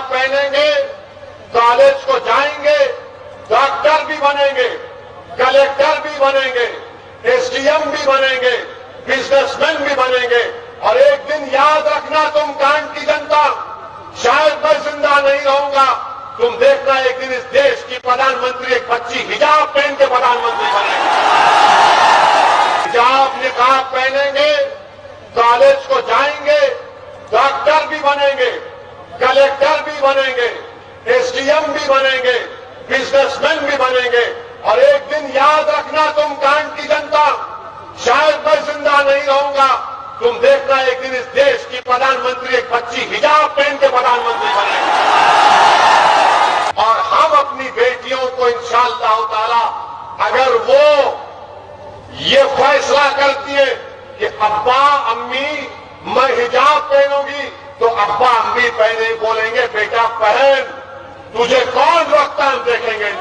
نقاب پہنیں گے، کالج کو جائیں گے، ڈاکٹر بھی بنیں گے، کلیکٹر بھی بنیں گے، ایس ڈی ایم بھی بنیں گے، بزنس مین بھی بنیں گے، اور ایک دن یاد رکھنا تم کانٹ کی جنتا، شاید میں زندہ نہیں رہوں گا، تم دیکھنا ایک دن اس دیش کی پردھان منتری ایک بچی حجاب پہن کے پردھان منتری بنے گی۔ حجاب نقاب پہنیں گے، کالج کو جائیں گے، ڈاکٹر بھی بنیں گے، کلیکٹر بھی بنیں گے، ایس ڈی ایم بھی بنیں گے، بزنس مین بھی بنیں گے، اور ایک دن یاد رکھنا تم کانٹ کی جنتا، شاید میں زندہ نہیں رہوں گا، تم دیکھنا ایک دن اس دیش کی پردھان منتری ایک بچی حجاب پہن کے پردھان منتری بنے گی۔ اور ہم اپنی بیٹیوں کو انشاءاللہ تعالی اگر وہ یہ فیصلہ کرتی ہے کہ ابا امی میں حجاب پہنوں گی، تو ابا امی پہنے بولیں گے بیٹا پہن، تجھے کون روکتا ہم دیکھیں گے۔